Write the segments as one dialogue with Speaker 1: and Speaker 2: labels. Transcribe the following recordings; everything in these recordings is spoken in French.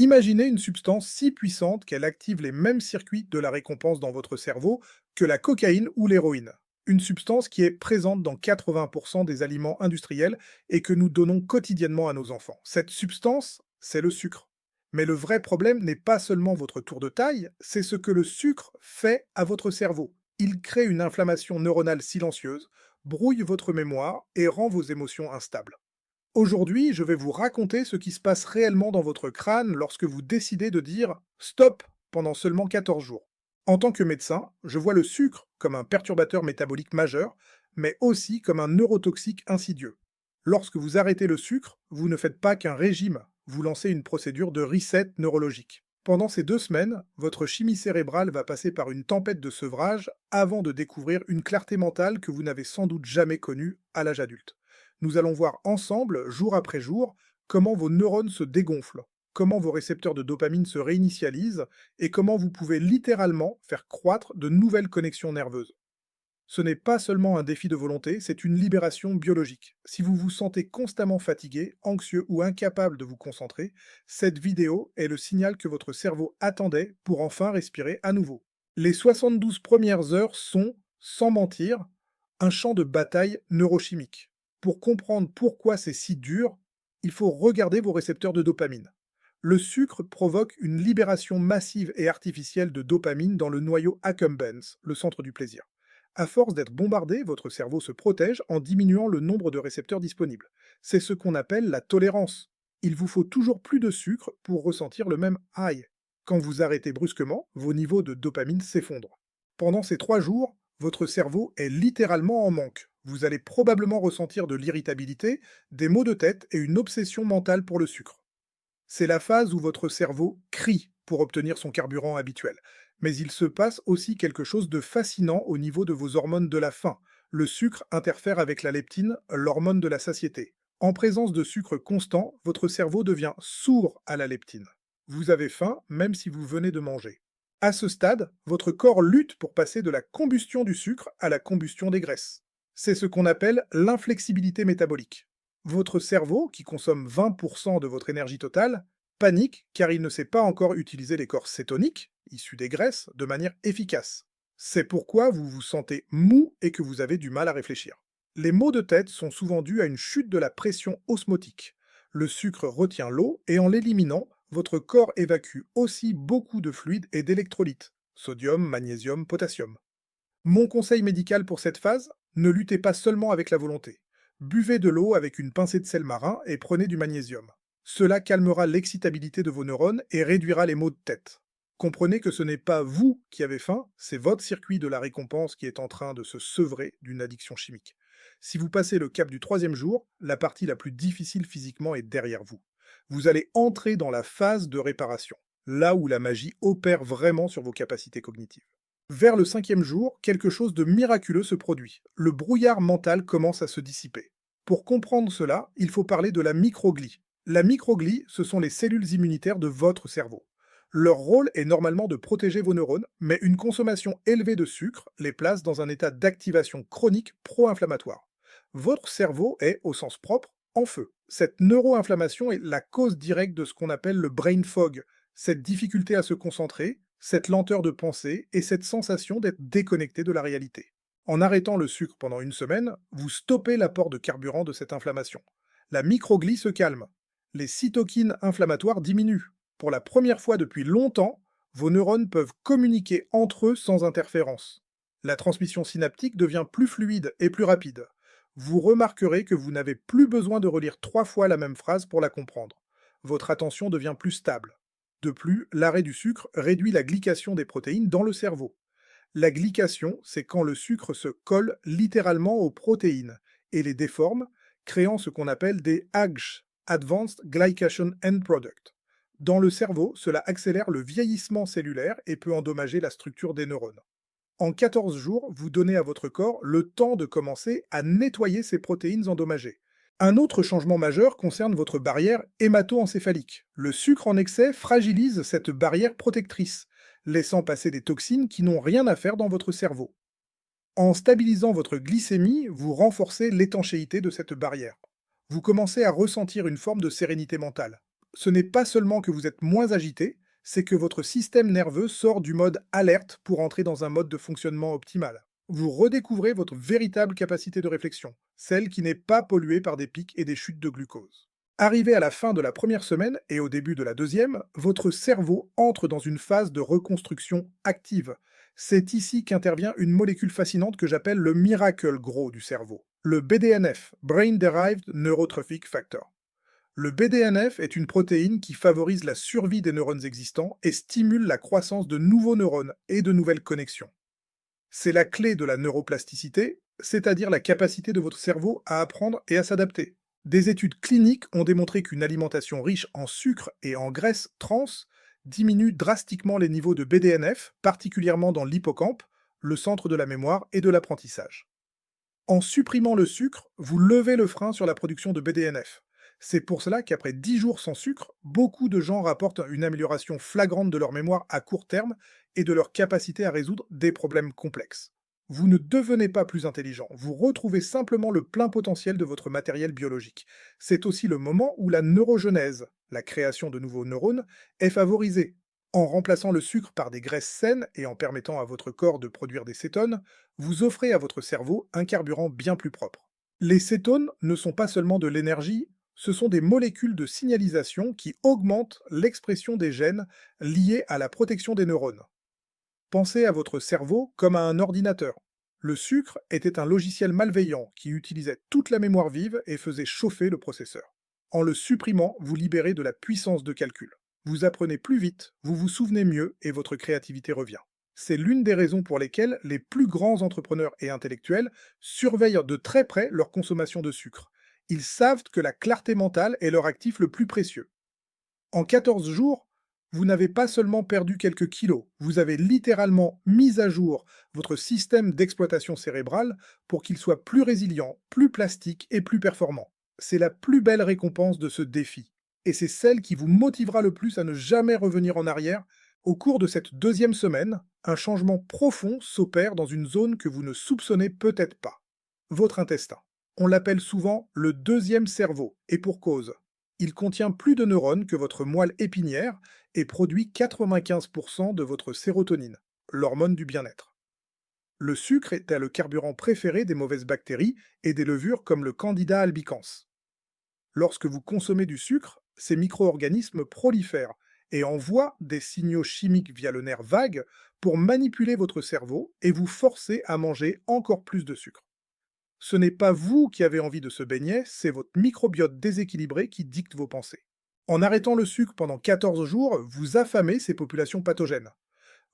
Speaker 1: Imaginez une substance si puissante qu'elle active les mêmes circuits de la récompense dans votre cerveau que la cocaïne ou l'héroïne. Une substance qui est présente dans 80% des aliments industriels et que nous donnons quotidiennement à nos enfants. Cette substance, c'est le sucre. Mais le vrai problème n'est pas seulement votre tour de taille, c'est ce que le sucre fait à votre cerveau. Il crée une inflammation neuronale silencieuse, brouille votre mémoire et rend vos émotions instables. Aujourd'hui, je vais vous raconter ce qui se passe réellement dans votre crâne lorsque vous décidez de dire stop pendant seulement 14 jours. En tant que médecin, je vois le sucre comme un perturbateur métabolique majeur, mais aussi comme un neurotoxique insidieux. Lorsque vous arrêtez le sucre, vous ne faites pas qu'un régime, vous lancez une procédure de reset neurologique. Pendant ces 2 semaines, votre chimie cérébrale va passer par une tempête de sevrage avant de découvrir une clarté mentale que vous n'avez sans doute jamais connue à l'âge adulte. Nous allons voir ensemble, jour après jour, comment vos neurones se dégonflent, comment vos récepteurs de dopamine se réinitialisent et comment vous pouvez littéralement faire croître de nouvelles connexions nerveuses. Ce n'est pas seulement un défi de volonté, c'est une libération biologique. Si vous vous sentez constamment fatigué, anxieux ou incapable de vous concentrer, cette vidéo est le signal que votre cerveau attendait pour enfin respirer à nouveau. Les 72 premières heures sont, sans mentir, un champ de bataille neurochimique. Pour comprendre pourquoi c'est si dur, il faut regarder vos récepteurs de dopamine. Le sucre provoque une libération massive et artificielle de dopamine dans le noyau accumbens, le centre du plaisir. À force d'être bombardé, votre cerveau se protège en diminuant le nombre de récepteurs disponibles. C'est ce qu'on appelle la tolérance. Il vous faut toujours plus de sucre pour ressentir le même high. Quand vous arrêtez brusquement, vos niveaux de dopamine s'effondrent. Pendant ces 3 jours, votre cerveau est littéralement en manque. Vous allez probablement ressentir de l'irritabilité, des maux de tête et une obsession mentale pour le sucre. C'est la phase où votre cerveau crie pour obtenir son carburant habituel. Mais il se passe aussi quelque chose de fascinant au niveau de vos hormones de la faim. Le sucre interfère avec la leptine, l'hormone de la satiété. En présence de sucre constant, votre cerveau devient sourd à la leptine. Vous avez faim même si vous venez de manger. À ce stade, votre corps lutte pour passer de la combustion du sucre à la combustion des graisses. C'est ce qu'on appelle l'inflexibilité métabolique. Votre cerveau, qui consomme 20% de votre énergie totale, panique car il ne sait pas encore utiliser les corps cétoniques, issus des graisses, de manière efficace. C'est pourquoi vous vous sentez mou et que vous avez du mal à réfléchir. Les maux de tête sont souvent dus à une chute de la pression osmotique. Le sucre retient l'eau et en l'éliminant, votre corps évacue aussi beaucoup de fluides et d'électrolytes, sodium, magnésium, potassium. Mon conseil médical pour cette phase, ne luttez pas seulement avec la volonté. Buvez de l'eau avec une pincée de sel marin et prenez du magnésium. Cela calmera l'excitabilité de vos neurones et réduira les maux de tête. Comprenez que ce n'est pas vous qui avez faim, c'est votre circuit de la récompense qui est en train de se sevrer d'une addiction chimique. Si vous passez le cap du 3e jour, la partie la plus difficile physiquement est derrière vous. Vous allez entrer dans la phase de réparation, là où la magie opère vraiment sur vos capacités cognitives. Vers le 5e jour, quelque chose de miraculeux se produit. Le brouillard mental commence à se dissiper. Pour comprendre cela, il faut parler de la microglie. La microglie, ce sont les cellules immunitaires de votre cerveau. Leur rôle est normalement de protéger vos neurones, mais une consommation élevée de sucre les place dans un état d'activation chronique pro-inflammatoire. Votre cerveau est, au sens propre, en feu. Cette neuroinflammation est la cause directe de ce qu'on appelle le brain fog, cette difficulté à se concentrer, cette lenteur de pensée et cette sensation d'être déconnecté de la réalité. En arrêtant le sucre pendant une semaine, vous stoppez l'apport de carburant de cette inflammation. La microglie se calme. Les cytokines inflammatoires diminuent. Pour la première fois depuis longtemps, vos neurones peuvent communiquer entre eux sans interférence. La transmission synaptique devient plus fluide et plus rapide. Vous remarquerez que vous n'avez plus besoin de relire 3 fois la même phrase pour la comprendre. Votre attention devient plus stable. De plus, l'arrêt du sucre réduit la glycation des protéines dans le cerveau. La glycation, c'est quand le sucre se colle littéralement aux protéines et les déforme, créant ce qu'on appelle des AGS, Advanced Glycation End Product. Dans le cerveau, cela accélère le vieillissement cellulaire et peut endommager la structure des neurones. En 14 jours, vous donnez à votre corps le temps de commencer à nettoyer ces protéines endommagées. Un autre changement majeur concerne votre barrière hémato-encéphalique. Le sucre en excès fragilise cette barrière protectrice, laissant passer des toxines qui n'ont rien à faire dans votre cerveau. En stabilisant votre glycémie, vous renforcez l'étanchéité de cette barrière. Vous commencez à ressentir une forme de sérénité mentale. ce n'est pas seulement que vous êtes moins agité, c'est que votre système nerveux sort du mode alerte pour entrer dans un mode de fonctionnement optimal. Vous redécouvrez votre véritable capacité de réflexion, celle qui n'est pas polluée par des pics et des chutes de glucose. Arrivé à la fin de la première semaine et au début de la deuxième, votre cerveau entre dans une phase de reconstruction active. C'est ici qu'intervient une molécule fascinante que j'appelle le miracle gros du cerveau, le BDNF, Brain Derived Neurotrophic Factor. Le BDNF est une protéine qui favorise la survie des neurones existants et stimule la croissance de nouveaux neurones et de nouvelles connexions. C'est la clé de la neuroplasticité, c'est-à-dire la capacité de votre cerveau à apprendre et à s'adapter. Des études cliniques ont démontré qu'une alimentation riche en sucre et en graisses trans diminue drastiquement les niveaux de BDNF, particulièrement dans l'hippocampe, le centre de la mémoire et de l'apprentissage. En supprimant le sucre, vous levez le frein sur la production de BDNF. C'est pour cela qu'après 10 jours sans sucre, beaucoup de gens rapportent une amélioration flagrante de leur mémoire à court terme et de leur capacité à résoudre des problèmes complexes. Vous ne devenez pas plus intelligent, vous retrouvez simplement le plein potentiel de votre matériel biologique. C'est aussi le moment où la neurogenèse, la création de nouveaux neurones, est favorisée. En remplaçant le sucre par des graisses saines et en permettant à votre corps de produire des cétones, vous offrez à votre cerveau un carburant bien plus propre. Les cétones ne sont pas seulement de l'énergie, ce sont des molécules de signalisation qui augmentent l'expression des gènes liés à la protection des neurones. Pensez à votre cerveau comme à un ordinateur. Le sucre était un logiciel malveillant qui utilisait toute la mémoire vive et faisait chauffer le processeur. En le supprimant, vous libérez de la puissance de calcul. Vous apprenez plus vite, vous vous souvenez mieux et votre créativité revient. C'est l'une des raisons pour lesquelles les plus grands entrepreneurs et intellectuels surveillent de très près leur consommation de sucre. Ils savent que la clarté mentale est leur actif le plus précieux. En 14 jours, vous n'avez pas seulement perdu quelques kilos, vous avez littéralement mis à jour votre système d'exploitation cérébrale pour qu'il soit plus résilient, plus plastique et plus performant. C'est la plus belle récompense de ce défi. Et c'est celle qui vous motivera le plus à ne jamais revenir en arrière. Au cours de cette deuxième semaine, un changement profond s'opère dans une zone que vous ne soupçonnez peut-être pas. Votre intestin. On l'appelle souvent le deuxième cerveau, et pour cause. Il contient plus de neurones que votre moelle épinière et produit 95% de votre sérotonine, l'hormone du bien-être. Le sucre est le carburant préféré des mauvaises bactéries et des levures comme le Candida albicans. Lorsque vous consommez du sucre, ces micro-organismes prolifèrent et envoient des signaux chimiques via le nerf vague pour manipuler votre cerveau et vous forcer à manger encore plus de sucre. Ce n'est pas vous qui avez envie de ce beignet, c'est votre microbiote déséquilibré qui dicte vos pensées. En arrêtant le sucre pendant 14 jours, vous affamez ces populations pathogènes.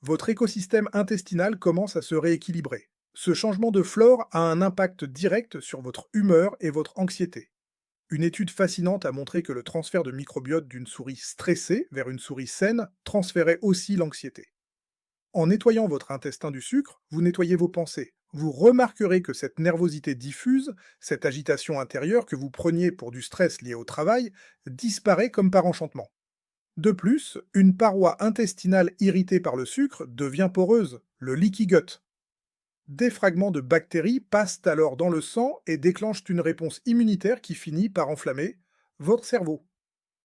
Speaker 1: Votre écosystème intestinal commence à se rééquilibrer. Ce changement de flore a un impact direct sur votre humeur et votre anxiété. Une étude fascinante a montré que le transfert de microbiote d'une souris stressée vers une souris saine transférait aussi l'anxiété. En nettoyant votre intestin du sucre, vous nettoyez vos pensées. Vous remarquerez que cette nervosité diffuse, cette agitation intérieure que vous preniez pour du stress lié au travail, disparaît comme par enchantement. De plus, une paroi intestinale irritée par le sucre devient poreuse, le leaky gut. Des fragments de bactéries passent alors dans le sang et déclenchent une réponse immunitaire qui finit par enflammer votre cerveau.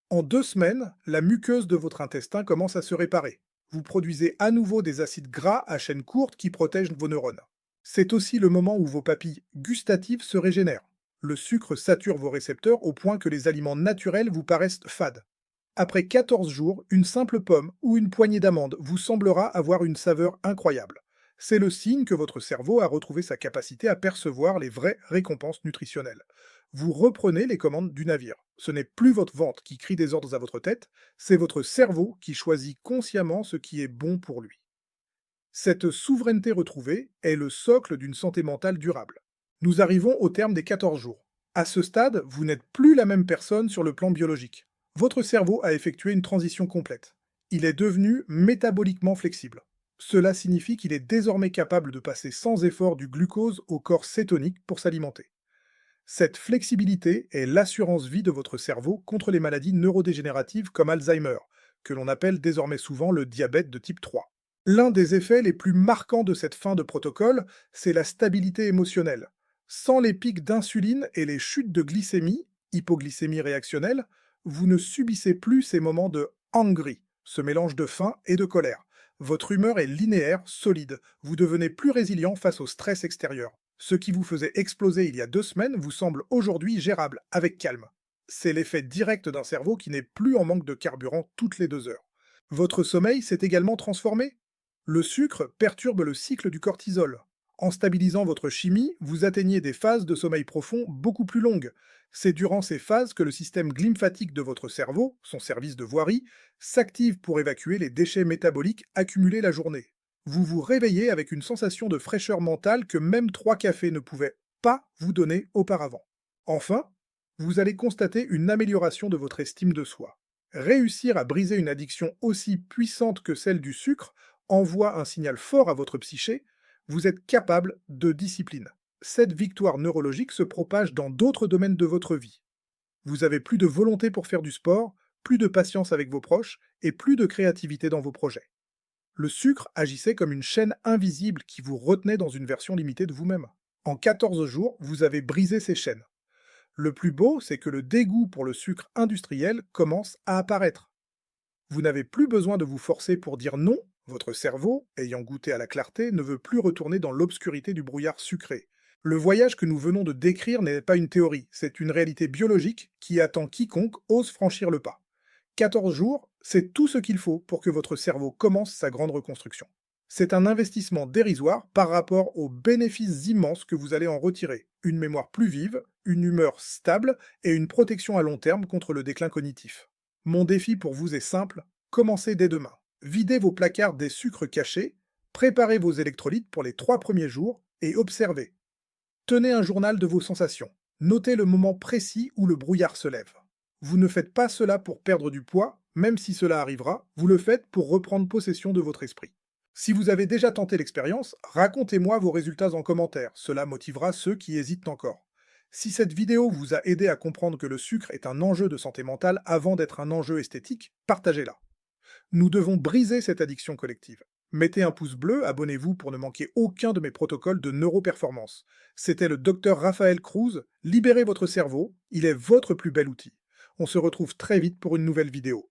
Speaker 1: En 2 semaines, la muqueuse de votre intestin commence à se réparer. Vous produisez à nouveau des acides gras à chaîne courte qui protègent vos neurones. C'est aussi le moment où vos papilles gustatives se régénèrent. Le sucre sature vos récepteurs au point que les aliments naturels vous paraissent fades. Après 14 jours, une simple pomme ou une poignée d'amandes vous semblera avoir une saveur incroyable. C'est le signe que votre cerveau a retrouvé sa capacité à percevoir les vraies récompenses nutritionnelles. Vous reprenez les commandes du navire. Ce n'est plus votre ventre qui crie des ordres à votre tête, c'est votre cerveau qui choisit consciemment ce qui est bon pour lui. Cette souveraineté retrouvée est le socle d'une santé mentale durable. Nous arrivons au terme des 14 jours. À ce stade, vous n'êtes plus la même personne sur le plan biologique. Votre cerveau a effectué une transition complète. Il est devenu métaboliquement flexible. Cela signifie qu'il est désormais capable de passer sans effort du glucose au corps cétonique pour s'alimenter. Cette flexibilité est l'assurance vie de votre cerveau contre les maladies neurodégénératives comme Alzheimer, que l'on appelle désormais souvent le diabète de type 3. L'un des effets les plus marquants de cette fin de protocole, c'est la stabilité émotionnelle. Sans les pics d'insuline et les chutes de glycémie, hypoglycémie réactionnelle, Vous ne subissez plus ces moments de hangry, ce mélange de faim et de colère. Votre humeur est linéaire, solide. Vous devenez plus résilient face au stress extérieur. Ce qui vous faisait exploser il y a 2 semaines vous semble aujourd'hui gérable, avec calme. C'est l'effet direct d'un cerveau qui n'est plus en manque de carburant toutes les 2 heures. Votre sommeil s'est également transformé. Le sucre perturbe le cycle du cortisol. En stabilisant votre chimie, vous atteignez des phases de sommeil profond beaucoup plus longues. C'est durant ces phases que le système glymphatique de votre cerveau, son service de voirie, s'active pour évacuer les déchets métaboliques accumulés la journée. Vous vous réveillez avec une sensation de fraîcheur mentale que même 3 cafés ne pouvaient pas vous donner auparavant. Enfin, vous allez constater une amélioration de votre estime de soi. Réussir à briser une addiction aussi puissante que celle du sucre envoie un signal fort à votre psyché: vous êtes capable de discipline. Cette victoire neurologique se propage dans d'autres domaines de votre vie. Vous avez plus de volonté pour faire du sport, plus de patience avec vos proches et plus de créativité dans vos projets. Le sucre agissait comme une chaîne invisible qui vous retenait dans une version limitée de vous-même. En 14 jours, vous avez brisé ces chaînes. Le plus beau, c'est que le dégoût pour le sucre industriel commence à apparaître. Vous n'avez plus besoin de vous forcer pour dire non. Votre cerveau, ayant goûté à la clarté, ne veut plus retourner dans l'obscurité du brouillard sucré. Le voyage que nous venons de décrire n'est pas une théorie, c'est une réalité biologique qui attend quiconque ose franchir le pas. 14 jours, c'est tout ce qu'il faut pour que votre cerveau commence sa grande reconstruction. C'est un investissement dérisoire par rapport aux bénéfices immenses que vous allez en retirer. Une mémoire plus vive, une humeur stable et une protection à long terme contre le déclin cognitif. Mon défi pour vous est simple: commencez dès demain. Videz vos placards des sucres cachés, préparez vos électrolytes pour les 3 premiers jours et observez. Tenez un journal de vos sensations. Notez le moment précis où le brouillard se lève. Vous ne faites pas cela pour perdre du poids, même si cela arrivera, vous le faites pour reprendre possession de votre esprit. Si vous avez déjà tenté l'expérience, racontez-moi vos résultats en commentaire, cela motivera ceux qui hésitent encore. Si cette vidéo vous a aidé à comprendre que le sucre est un enjeu de santé mentale avant d'être un enjeu esthétique, partagez-la. Nous devons briser cette addiction collective. Mettez un pouce bleu, abonnez-vous pour ne manquer aucun de mes protocoles de neuroperformance. C'était le docteur Raphaël Cruz. Libérez votre cerveau, il est votre plus bel outil. On se retrouve très vite pour une nouvelle vidéo.